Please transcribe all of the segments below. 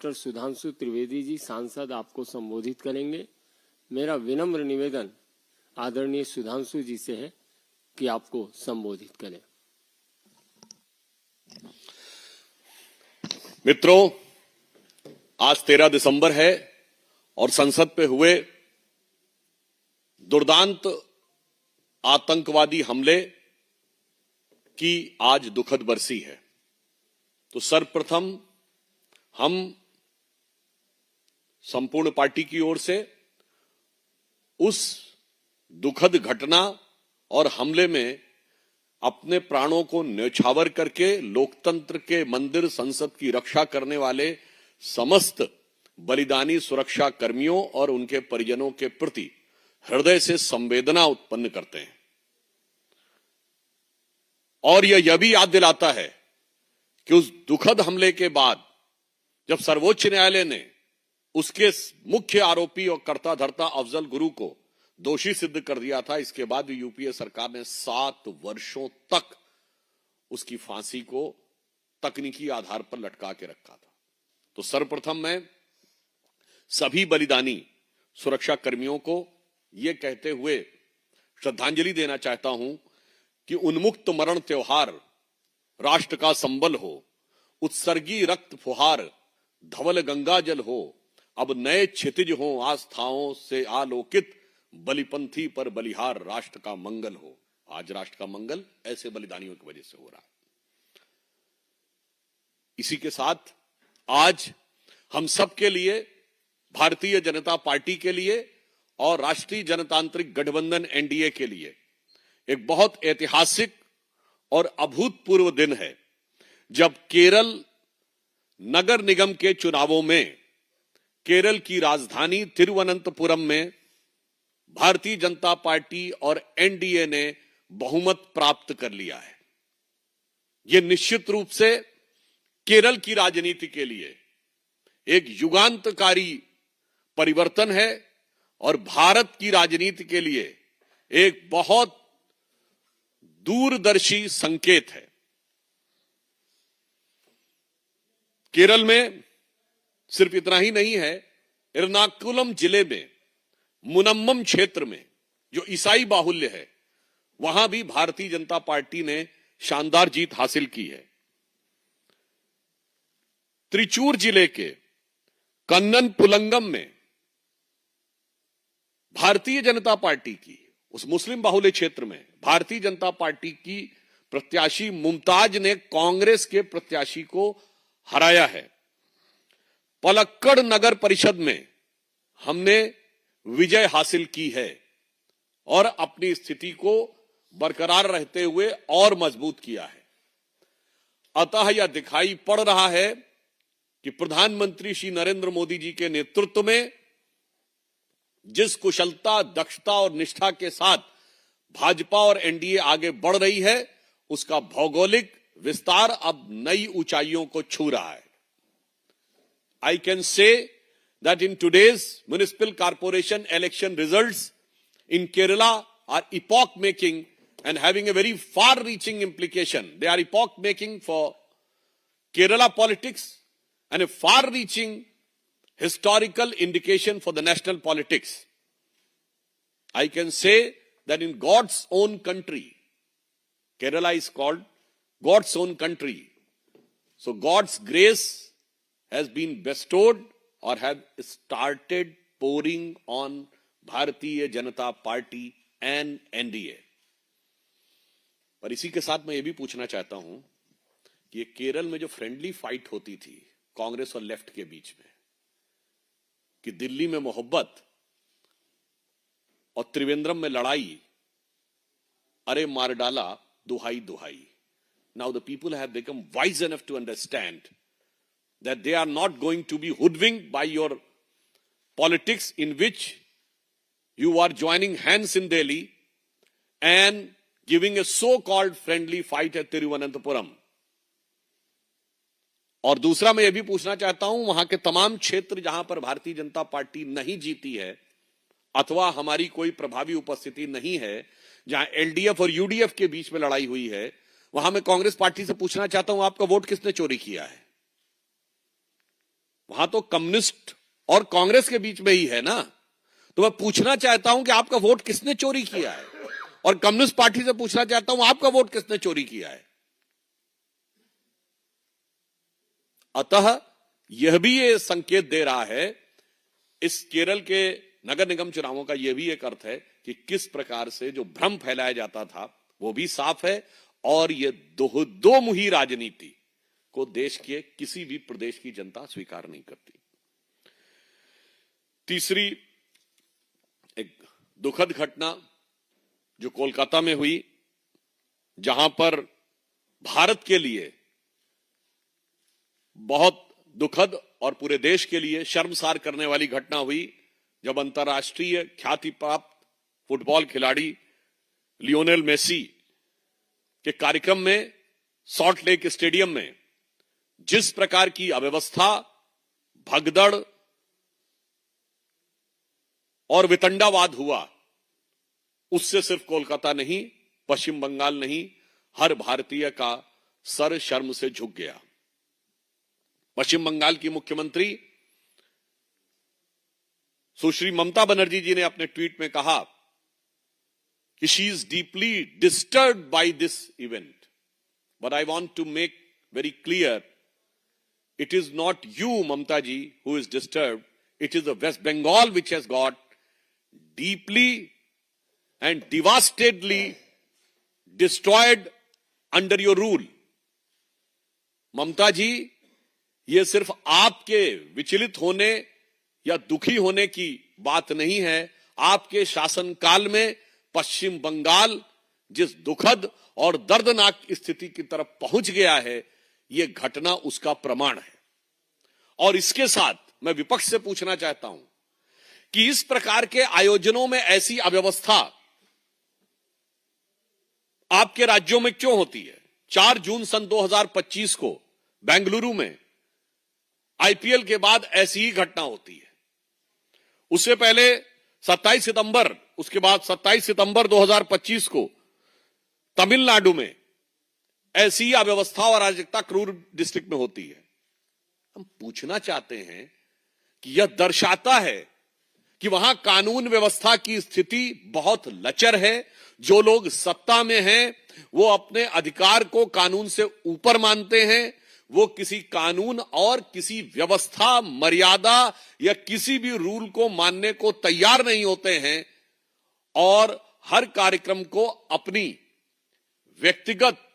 Doctor Sudhanshu Trivedi ji सांसद आपको संबोधित करेंगे। मेरा विनम्र निवेदन आदरणीय सुधांशु जी से है कि आपको संबोधित करें। मित्रों, आज 13 दिसंबर है और संसद पे हुए दुर्दांत आतंकवादी हमले की आज दुखद बरसी है। तो सर्वप्रथम हम संपूर्ण पार्टी की ओर से उस दुखद घटना और हमले में अपने प्राणों को न्यौछावर करके लोकतंत्र के मंदिर संसद की रक्षा करने वाले समस्त बलिदानी सुरक्षा कर्मियों और उनके परिजनों के प्रति हृदय से संवेदना उत्पन्न करते हैं। और यह भी याद दिलाता है कि उस दुखद हमले के बाद जब सर्वोच्च न्यायालय ने उसके मुख्य आरोपी और कर्ता धर्ता अफजल गुरु को दोषी सिद्ध कर दिया था, इसके बाद यूपीए सरकार ने 7 वर्षों तक उसकी फांसी को तकनीकी आधार पर लटका के रखा था। तो सर्वप्रथम मैं सभी बलिदानी सुरक्षा कर्मियों को यह कहते हुए श्रद्धांजलि देना चाहता हूं कि उन्मुक्त मरण त्योहार राष्ट्र का संबल हो, उत्सर्गी रक्त फुहार धवल गंगा जल हो, अब नए क्षितिज हो आस्थाओं से आलोकित, बलिपंथी पर बलिहार राष्ट्र का मंगल हो। आज राष्ट्र का मंगल ऐसे बलिदानियों की वजह से हो रहा है। इसी के साथ आज हम सब के लिए, भारतीय जनता पार्टी के लिए और राष्ट्रीय जनतांत्रिक गठबंधन एनडीए के लिए एक बहुत ऐतिहासिक और अभूतपूर्व दिन है, जब केरल नगर निगम के चुनावों में केरल की राजधानी तिरुवनंतपुरम में भारतीय जनता पार्टी और एनडीए ने बहुमत प्राप्त कर लिया है। यह निश्चित रूप से केरल की राजनीति के लिए एक युगांतकारी परिवर्तन है और भारत की राजनीति के लिए एक बहुत दूरदर्शी संकेत है। केरल में सिर्फ इतना ही नहीं है, एर्नाकुलम जिले में मुनम्मम क्षेत्र में जो ईसाई बाहुल्य है, वहां भी भारतीय जनता पार्टी ने शानदार जीत हासिल की है। त्रिचूर जिले के कन्ननपुलंगम में भारतीय जनता पार्टी की, उस मुस्लिम बाहुल्य क्षेत्र में भारतीय जनता पार्टी की प्रत्याशी मुमताज ने कांग्रेस के प्रत्याशी को हराया है। पलक्कड़ नगर परिषद में हमने विजय हासिल की है और अपनी स्थिति को बरकरार रहते हुए और मजबूत किया है। अतः यह दिखाई पड़ रहा है कि प्रधानमंत्री श्री नरेंद्र मोदी जी के नेतृत्व में जिस कुशलता, दक्षता और निष्ठा के साथ भाजपा और एनडीए आगे बढ़ रही है, उसका भौगोलिक विस्तार अब नई ऊंचाइयों को छू रहा है। I can say that in today's municipal corporation election results in Kerala are epoch-making and having a very far-reaching implication. They are epoch-making for Kerala politics and a far-reaching historical indication for the national politics. I can say that in God's own country, Kerala is called God's own country. So God's grace has been bestowed or have started pouring on Bharatiya Janata party and NDA. पर इसी के साथ मैं ये भी पूछना चाहता हूं कि ये केरल में जो फ्रेंडली फाइट होती थी कांग्रेस और लेफ्ट के बीच में, कि दिल्ली में मोहब्बत और त्रिवेंद्रम में लड़ाई, अरे मार डाला दुहाई दुहाई। Now the people have become wise enough to understand that they are not going to be hoodwinked by your politics in which you are joining hands in Delhi and giving a so-called friendly fight at Tiruvananthapuram. और दूसरा मैं ये भी पूछना चाहता हूं, वहां के तमाम क्षेत्र जहां पर भारतीय जनता पार्टी नहीं जीती है अथवा हमारी कोई प्रभावी उपस्थिति नहीं है, जहां एलडीएफ और यूडीएफ के बीच में लड़ाई हुई है, वहां मैं कांग्रेस पार्टी से पूछना चाहता हूं, आपका वोट किसने चोरी किया है? वहां तो कम्युनिस्ट और कांग्रेस के बीच में ही है ना। तो मैं पूछना चाहता हूं कि आपका वोट किसने चोरी किया है, और कम्युनिस्ट पार्टी से पूछना चाहता हूं आपका वोट किसने चोरी किया है। अतः यह भी ये संकेत दे रहा है, इस केरल के नगर निगम चुनावों का यह भी एक अर्थ है कि किस प्रकार से जो भ्रम फैलाया जाता था वो भी साफ है, और ये दो मुही राजनीति को देश के किसी भी प्रदेश की जनता स्वीकार नहीं करती। तीसरी एक दुखद घटना जो कोलकाता में हुई, जहां पर भारत के लिए बहुत दुखद और पूरे देश के लिए शर्मसार करने वाली घटना हुई, जब अंतर्राष्ट्रीय ख्याति प्राप्त फुटबॉल खिलाड़ी लियोनेल मेसी के कार्यक्रम में सॉल्ट लेक स्टेडियम में जिस प्रकार की अव्यवस्था, भगदड़ और वितंडावाद हुआ, उससे सिर्फ कोलकाता नहीं, पश्चिम बंगाल नहीं, हर भारतीय का सर शर्म से झुक गया। पश्चिम बंगाल की मुख्यमंत्री सुश्री ममता बनर्जी जी ने अपने ट्वीट में कहा कि she is deeply disturbed by this event, but I want to make very clear, it is not you, Mamta ji, who is disturbed. It is the West Bengal which has got deeply and devastatedly destroyed under your rule. ममता जी, ये सिर्फ आपके विचलित होने या दुखी होने की बात नहीं है। आपके शासनकाल में पश्चिम बंगाल जिस दुखद और दर्दनाक स्थिति की तरफ पहुंच गया है, यह घटना उसका प्रमाण है। और इसके साथ मैं विपक्ष से पूछना चाहता हूं कि इस प्रकार के आयोजनों में ऐसी अव्यवस्था आपके राज्यों में क्यों होती है। 4 जून सन 2025 को बेंगलुरु में आईपीएल के बाद ऐसी ही घटना होती है। उससे पहले 27 सितंबर, उसके बाद 27 सितंबर 2025 को तमिलनाडु में ऐसी ही अव्यवस्था और अराजकता क्रूर डिस्ट्रिक्ट में होती है। हम पूछना चाहते हैं कि यह दर्शाता है कि वहां कानून व्यवस्था की स्थिति बहुत लचर है। जो लोग सत्ता में हैं वो अपने अधिकार को कानून से ऊपर मानते हैं, वो किसी कानून और किसी व्यवस्था, मर्यादा या किसी भी रूल को मानने को तैयार नहीं होते हैं, और हर कार्यक्रम को अपनी व्यक्तिगत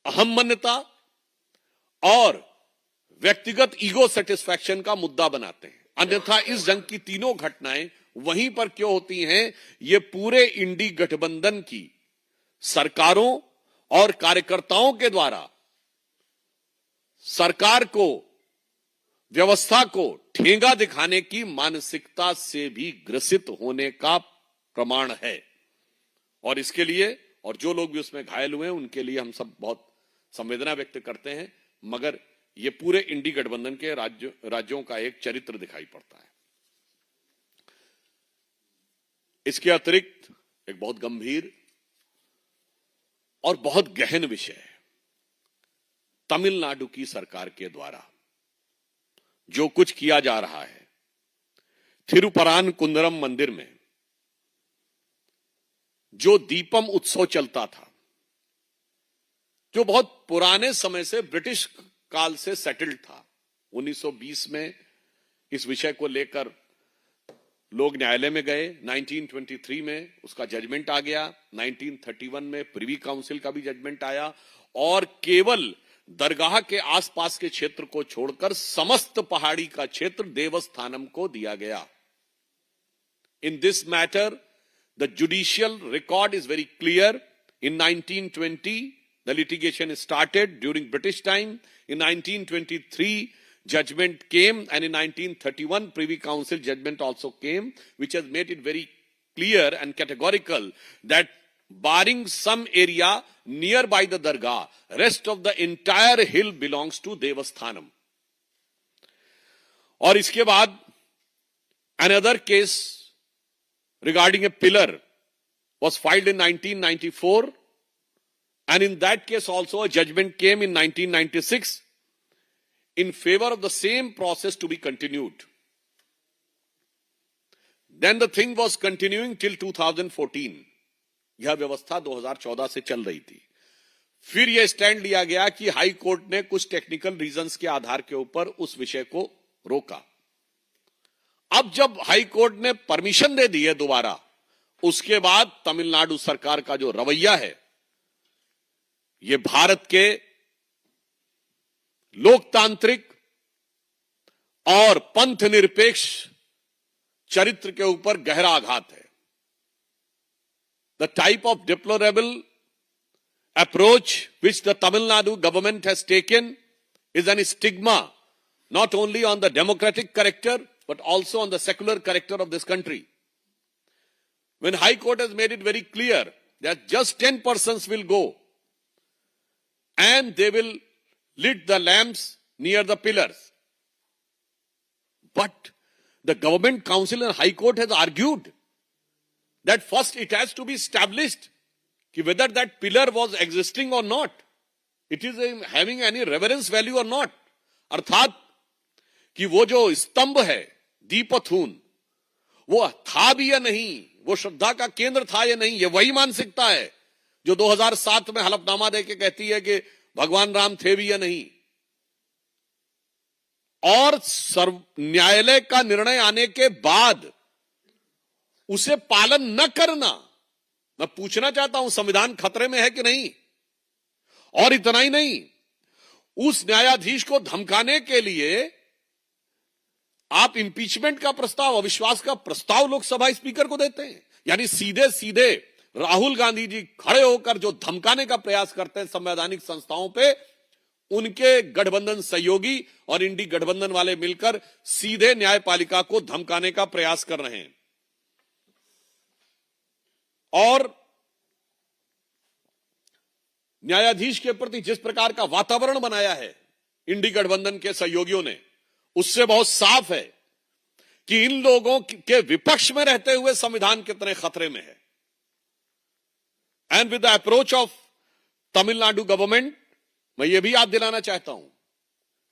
अहम्मन्यता और व्यक्तिगत ईगो सेटिस्फैक्शन का मुद्दा बनाते हैं। अन्यथा इस जंग की तीनों घटनाएं वहीं पर क्यों होती हैं? ये पूरे इंडी गठबंधन की सरकारों और कार्यकर्ताओं के द्वारा सरकार को, व्यवस्था को ठेंगा दिखाने की मानसिकता से भी ग्रसित होने का प्रमाण है। और इसके लिए, और जो लोग भी उसमें घायल हुए हैं उनके लिए हम सब बहुत संवेदना व्यक्त करते हैं, मगर ये पूरे इंडी गठबंधन के राज्यों का एक चरित्र दिखाई पड़ता है। इसके अतिरिक्त एक बहुत गंभीर और बहुत गहन विषय है, तमिलनाडु की सरकार के द्वारा जो कुछ किया जा रहा है। थिरुपरान कुंदरम मंदिर में जो दीपम उत्सव चलता था, जो बहुत पुराने समय से ब्रिटिश काल से सेटल्ड था, 1920 में इस विषय को लेकर लोग न्यायालय में गए। 1923 में उसका जजमेंट आ गया, 1931 में प्रिवी काउंसिल का भी जजमेंट आया, और केवल दरगाह के आसपास के क्षेत्र को छोड़कर समस्त पहाड़ी का क्षेत्र देवस्थानम को दिया गया। In this matter the judicial record is very clear. In 1920 the litigation started during British time. In 1923 judgment came, and in 1931 Privy Council judgment also came, which has made it very clear and categorical that barring some area nearby the dargah, rest of the entire hill belongs to Devasthanam. और इसके बाद another case regarding a pillar was filed in 1994, and in that case also a judgment came in 1996. in favor of the same process to be continued. Then the thing was continuing till 2014. यह व्यवस्था 2014 से चल रही थी. फिर यह stand लिया गया कि हाई कोर्ट ने कुछ टेक्निकल रीजंस के आधार के ऊपर उस विषय को रोका. अब जब हाई कोर्ट ने परमिशन दे दी है दोबारा, उसके बाद तमिलनाडु सरकार का जो रवैया है, यह भारत के लोकतांत्रिक और पंथ निरपेक्ष चरित्र के ऊपर गहरा आघात है. The type of deplorable approach which the Tamil Nadu government has taken is an stigma not only on the democratic character but also on the secular character of this country. When High Court has made it very clear that just 10 persons will go and they will lit the lamps near the pillars. But the Government Council and High Court has argued that first it has to be established whether that pillar was existing or not, it is having any reverence value or not. अर्थात कि वो जो स्तंभ है दीपथून, वो था भी या नहीं, वो श्रद्धा का केंद्र था या नहीं, ये वही मानसिकता है जो 2007 में हलफनामा देके कहती है कि भगवान राम थे भी या नहीं. और न्यायालय का निर्णय आने के बाद उसे पालन न करना, मैं पूछना चाहता हूं संविधान खतरे में है कि नहीं. और इतना ही नहीं, उस न्यायाधीश को धमकाने के लिए आप इंपीचमेंट का प्रस्ताव, अविश्वास का प्रस्ताव लोकसभा स्पीकर को देते हैं. यानी सीधे सीधे राहुल गांधी जी खड़े होकर जो धमकाने का प्रयास करते हैं संवैधानिक संस्थाओं पे, उनके गठबंधन सहयोगी और इंडी गठबंधन वाले मिलकर सीधे न्यायपालिका को धमकाने का प्रयास कर रहे हैं. और न्यायाधीश के प्रति जिस प्रकार का वातावरण बनाया है इंडी गठबंधन के सहयोगियों ने, उससे बहुत साफ है कि इन लोगों के विपक्ष में रहते हुए संविधान कितने खतरे में है. And with the approach of Tamil Nadu government, मैं यह भी याद दिलाना चाहता हूं,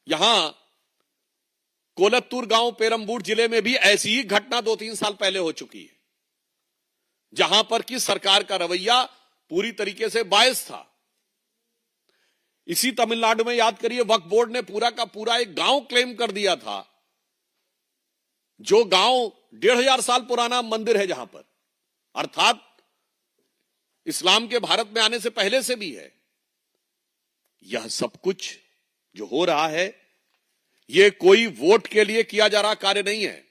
यहां कोलत्तूर गांव पेरंबूर जिले में भी ऐसी ही घटना 2-3 साल पहले हो चुकी है, जहां पर कि सरकार का रवैया पूरी तरीके से बायस था. इसी तमिलनाडु में याद करिए, वक्फ बोर्ड ने पूरा का पूरा एक गांव क्लेम कर दिया था, जो गांव 1500 साल पुराना मंदिर है जहां पर, अर्थात इस्लाम के भारत में आने से पहले से भी है. यह सब कुछ जो हो रहा है, यह कोई वोट के लिए किया जा रहा कार्य नहीं है.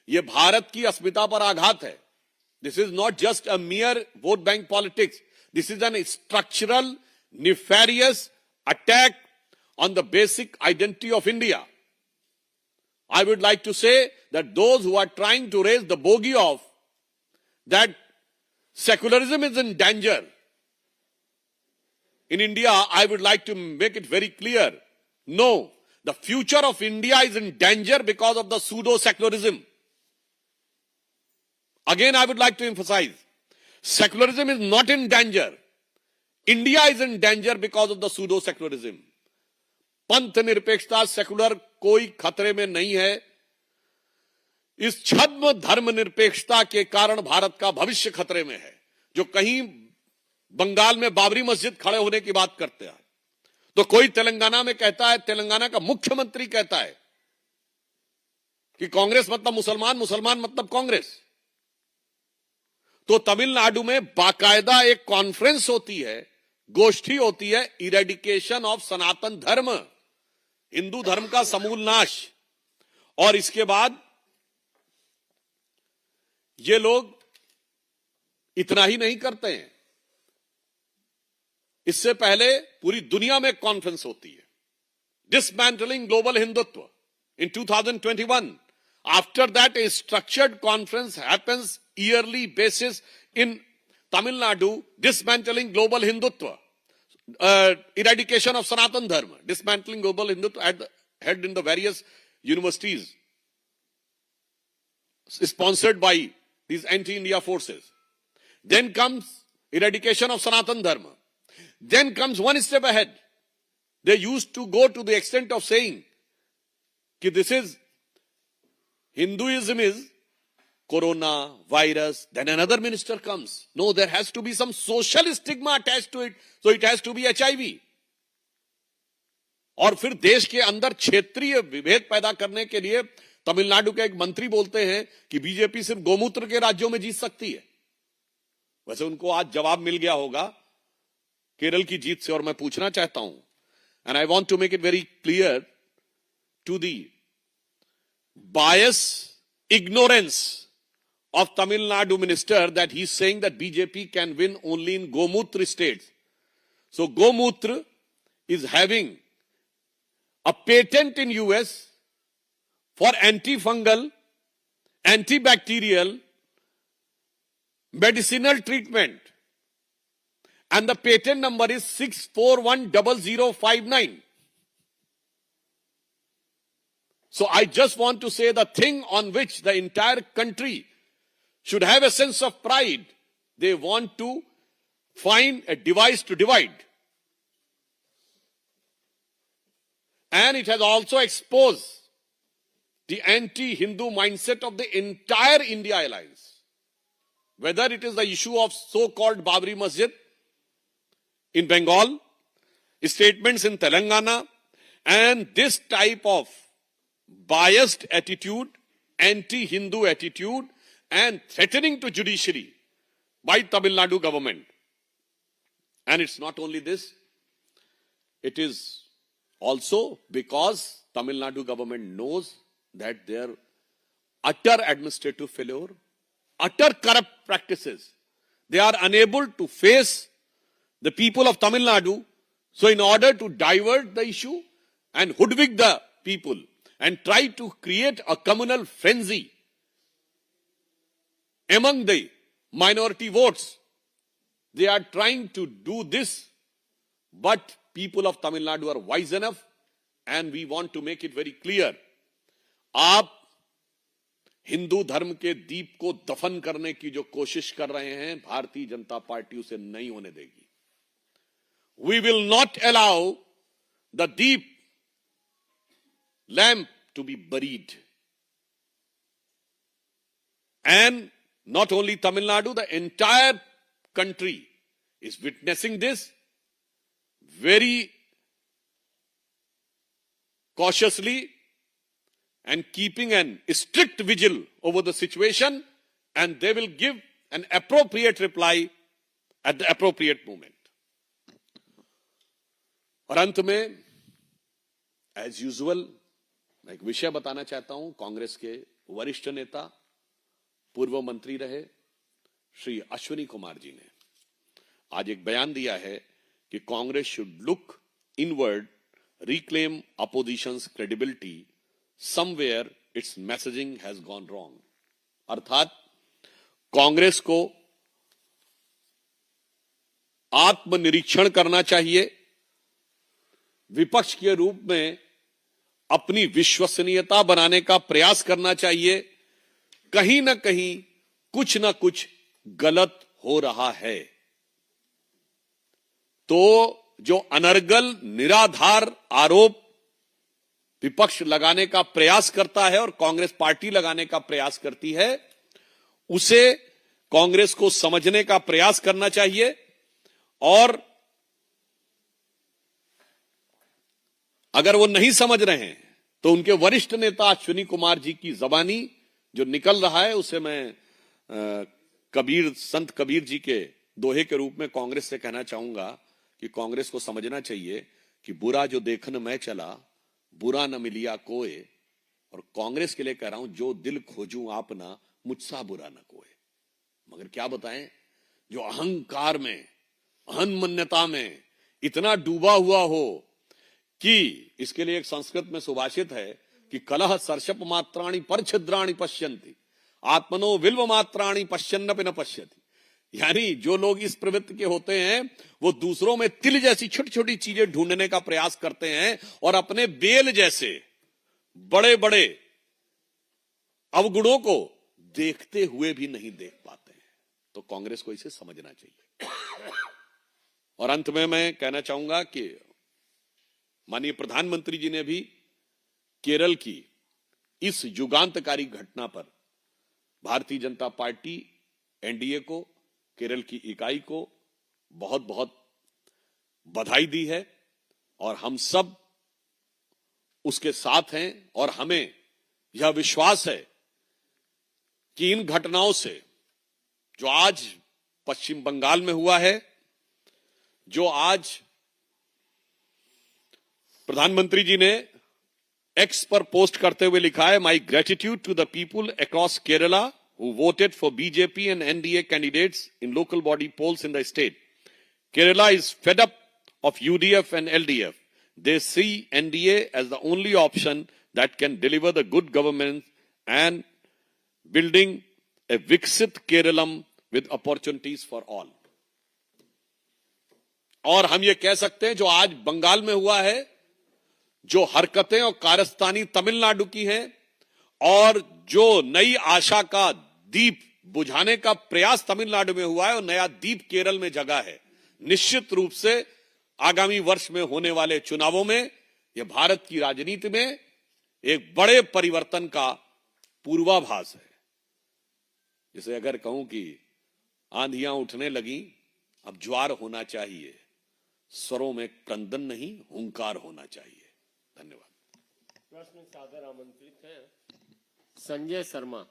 यह भारत की अस्मिता पर आघात है. This is not just a mere vote bank politics. This is an structural, nefarious attack on the basic identity of India. I would like to say that those who are trying to raise the bogey of that secularism is in danger in India, I would like to make it very clear. No, the future of India is in danger because of the pseudo-secularism. Again, I would like to emphasize, secularism is not in danger. India is in danger because of the pseudo-secularism. पंथ निरपेक्षता, secular कोई खतरे में नहीं है. इस छद्म धर्म निरपेक्षता के कारण भारत का भविष्य खतरे में है. जो कहीं बंगाल में बाबरी मस्जिद खड़े होने की बात करते हैं, तो कोई तेलंगाना में कहता है, तेलंगाना का मुख्यमंत्री कहता है कि कांग्रेस मतलब मुसलमान, मुसलमान मतलब कांग्रेस. तो तमिलनाडु में बाकायदा एक कॉन्फ्रेंस होती है, गोष्ठी होती है, इरेडिकेशन ऑफ सनातन धर्म, हिंदू धर्म का समूल नाश. और इसके बाद ये लोग इतना ही नहीं करते हैं, इससे पहले पूरी दुनिया में कॉन्फ्रेंस होती है, dismantling global Hindutva in 2021. After that, a structured conference happens yearly basis in Tamil Nadu, dismantling global Hindutva, eradication of Sanatan Dharma, dismantling global Hindutva held in the various universities, sponsored by these anti-India forces. Then comes eradication of Sanatan Dharma. Then comes one step ahead. They used to go to the extent of saying कि this is Hinduism is corona, virus, then another minister comes. No, there has to be some social stigma attached to it. So it has to be HIV. और फिर देश के अंदर क्षेत्रीय विभेद पैदा करने के लिए तमिलनाडु के एक मंत्री बोलते हैं कि बीजेपी सिर्फ गोमूत्र के राज्यों में जीत सकती है। वैसे उनको आज जवाब मिल गया होगा केरल की जीत से, और मैं पूछना चाहता हूं, and I want to make it very clear to the bias, ignorance of Tamil Nadu minister that he's saying that BJP can win only in Gomutra states. So Gomutra is having a patent in US for antifungal, antibacterial, medicinal treatment. And the patent number is 6410059. So I just want to say the thing on which the entire country should have a sense of pride. They want to find a device to divide. And it has also exposed the anti-Hindu mindset of the entire India alliance. Whether it is the issue of so-called Babri Masjid in Bengal, statements in Telangana, and this type of biased attitude, anti-Hindu attitude, and threatening to judiciary by Tamil Nadu government. And it's not only this, it is also because Tamil Nadu government knows that their utter administrative failure, utter corrupt practices, they are unable to face the people of Tamil Nadu. So in order to divert the issue and hoodwink the people, and try to create a communal frenzy among the minority votes, they are trying to do this. But people of Tamil Nadu are wise enough, and we want to make it very clear. आप हिंदू धर्म के दीप को दफन करने की जो कोशिश कर रहे हैं, भारतीय जनता पार्टी उसे नहीं होने देगी. We will not allow the deep lamp to be buried. And not only Tamil Nadu, the entire country is witnessing this very cautiously and keeping an strict vigil over the situation, and they will give an appropriate reply at the appropriate moment. और अंत में as usual मैं एक विषय बताना चाहता हूं. कांग्रेस के वरिष्ठ नेता, पूर्व मंत्री रहे श्री अश्विनी कुमार जी ने आज एक बयान दिया है कि Congress should look inward, reclaim oppositions credibility, somewhere it's messaging has gone wrong. अर्थात कांग्रेस को आत्मनिरीक्षण करना चाहिए, विपक्ष के रूप में अपनी विश्वसनीयता बनाने का प्रयास करना चाहिए. कहीं ना कहीं कुछ ना कुछ गलत हो रहा है. तो जो अनर्गल निराधार आरोप विपक्ष लगाने का प्रयास करता है और कांग्रेस पार्टी लगाने का प्रयास करती है, उसे कांग्रेस को समझने का प्रयास करना चाहिए. और अगर वो नहीं समझ रहे हैं तो उनके वरिष्ठ नेता अश्विनी कुमार जी की जबानी जो निकल रहा है, उसे मैं संत कबीर जी के दोहे के रूप में कांग्रेस से कहना चाहूंगा कि कांग्रेस को समझना चाहिए कि बुरा जो देखन मैं चला, बुरा न मिलिया कोय. और कांग्रेस के लिए कह रहा हूं, जो दिल खोजूं आपना, मुझसा बुरा न कोय. मगर क्या बताएं, जो अहंकार में, अहंमन्यता में इतना डूबा हुआ हो कि इसके लिए एक संस्कृत में सुभाषित है कि कलह सर्षप मात्राणि पर छिद्राणि पश्यन्ति, आत्मनो विल्व मात्राणि पश्यन्नपि न पश्यति. यानी जो लोग इस प्रवृत्ति के होते हैं वो दूसरों में तिल जैसी छोटी छोटी चीजें ढूंढने का प्रयास करते हैं और अपने बेल जैसे बड़े बड़े अवगुणों को देखते हुए भी नहीं देख पाते हैं. तो कांग्रेस को इसे समझना चाहिए. और अंत में मैं कहना चाहूंगा कि माननीय प्रधानमंत्री जी ने भी केरल की इस युगांतकारी घटना पर भारतीय जनता पार्टी एनडीए को, केरल की इकाई को बहुत बहुत बधाई दी है और हम सब उसके साथ हैं। और हमें यह विश्वास है कि इन घटनाओं से, जो आज पश्चिम बंगाल में हुआ है, जो आज प्रधानमंत्री जी ने एक्स पर पोस्ट करते हुए लिखा है, my gratitude to the people across Kerala who voted for BJP and NDA candidates in local body polls in the state. Kerala is fed up of UDF and LDF. They see NDA as the only option that can deliver the good government and building a Viksit Keralam with opportunities for all. और हम ये कह सकते हैं, जो आज बंगाल में हुआ है, जो हरकतें और कारस्तानी तमिलनाडु की हैं, और जो नई आशा का दीप बुझाने का प्रयास तमिलनाडु में हुआ है और नया दीप केरल में जगा है, निश्चित रूप से आगामी वर्ष में होने वाले चुनावों में यह भारत की राजनीति में एक बड़े परिवर्तन का पूर्वाभास है. जिसे अगर कहूं कि आंधियां उठने लगी, अब ज्वार होना चाहिए, स्वरों में क्रंदन नहीं, हुंकार होना चाहिए. धन्यवाद. प्रश्न सादर आमंत्रित है संजय शर्मा.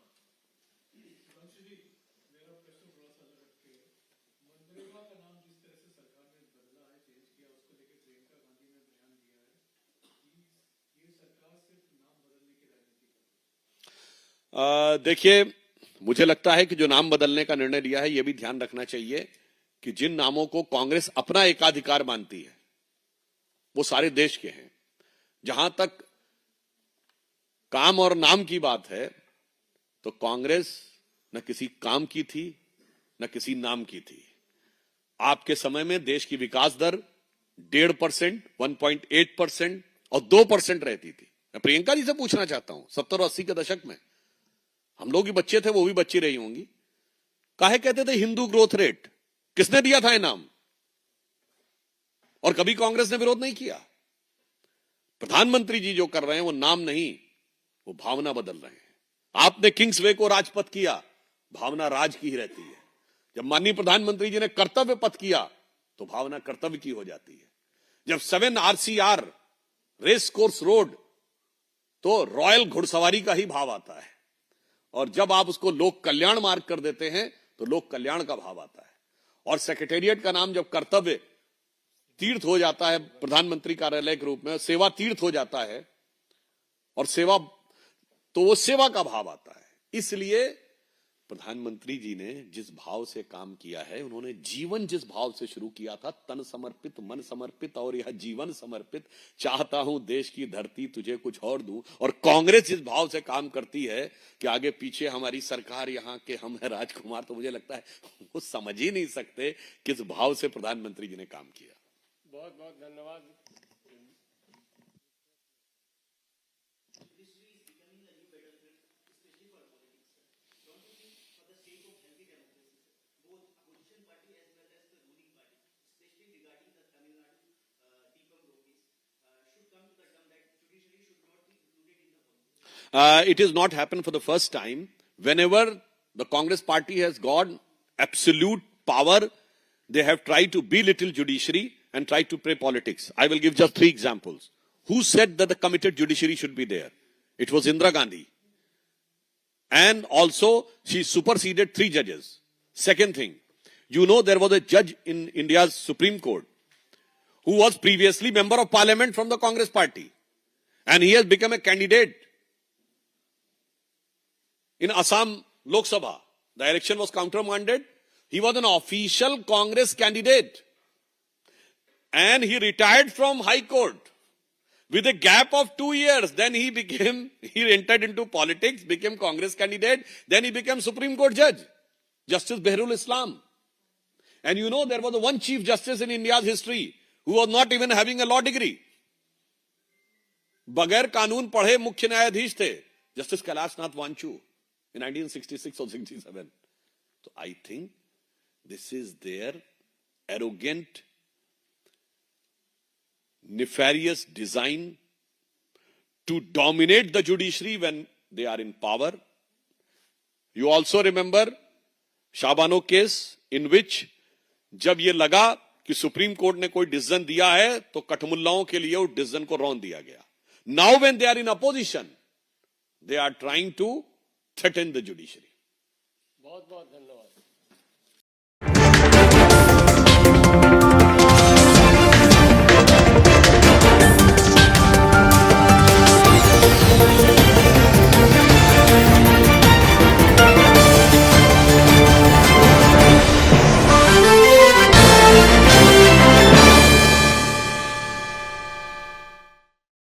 देखिए, मुझे लगता है कि जो नाम बदलने का निर्णय लिया है, यह भी ध्यान रखना चाहिए कि जिन नामों को कांग्रेस अपना एकाधिकार मानती है, वो सारे देश के हैं. जहां तक काम और नाम की बात है, तो कांग्रेस न किसी काम की थी, न किसी नाम की थी. आपके समय में देश की विकास दर 1.5%, 1.8% और 2% रहती थी. मैं प्रियंका जी से पूछना चाहता हूं, 70 और 80 के दशक में हम लोग भी बच्चे थे, वो भी बच्ची रही होंगी, काहे कहते थे हिंदू ग्रोथ रेट? किसने दिया था इनाम? और कभी कांग्रेस ने विरोध नहीं किया. प्रधानमंत्री जी जो कर रहे हैं वो नाम नहीं, वो भावना बदल रहे हैं. आपने किंग्सवे को राजपथ किया, भावना राज की ही रहती है. जब माननीय प्रधानमंत्री जी ने कर्तव्य पथ किया, तो भावना कर्तव्य की हो जाती है. जब 7 RCR रेस कोर्स रोड, तो रॉयल घुड़सवारी का ही भाव आता है. और जब आप उसको लोक कल्याण मार्ग कर देते हैं, तो लोक कल्याण का भाव आता है. और सेक्रेटेरिएट का नाम जब कर्तव्य तीर्थ हो जाता है, प्रधानमंत्री कार्यालय के रूप में सेवा तीर्थ हो जाता है, और सेवा, तो वो सेवा का भाव आता है. इसलिए प्रधानमंत्री जी ने जिस भाव से काम किया है, उन्होंने जीवन जिस भाव से शुरू किया था, तन समर्पित, मन समर्पित और यह जीवन समर्पित, चाहता हूं देश की धरती तुझे कुछ और दूं. और कांग्रेस जिस भाव से काम करती है कि आगे पीछे हमारी सरकार, यहां के हम है राजकुमार, तो मुझे लगता है वो समझ ही नहीं सकते किस भाव से प्रधानमंत्री जी ने काम किया. बहुत बहुत धन्यवाद. It has not happened for the first time. Whenever the Congress party has got absolute power, they have tried to belittle judiciary and tried to play politics. I will give just 3 examples. Who said that the committed judiciary should be there? It was Indira Gandhi. And also, she superseded 3 judges. Second thing, you know there was a judge in India's Supreme Court who was previously member of parliament from the Congress party. And he has become a candidate in Assam Lok Sabha. The election was countermanded. He was an official Congress candidate. And he retired from High Court with a gap of 2 years. Then he entered into politics, became Congress candidate. Then he became Supreme Court judge, Justice Behrul Islam. And you know, there was one Chief Justice in India's history who was not even having a law degree. बगैर कानून पढ़े मुख्य न्यायाधीश थे, Justice Kailash Nath Vanchu. In 1966 or 67. So I think this is their arrogant, nefarious design to dominate the judiciary when they are in power. You also remember Shah Bano case in which जब ये लगा कि सुप्रीम कोर्ट ने कोई decision दिया है तो कठमुल्लाओं के लिए उस डिसीजन को रौंद दिया गया. Now when they are in opposition, they are trying to threaten the judiciary. बहुत बहुत धन्यवाद.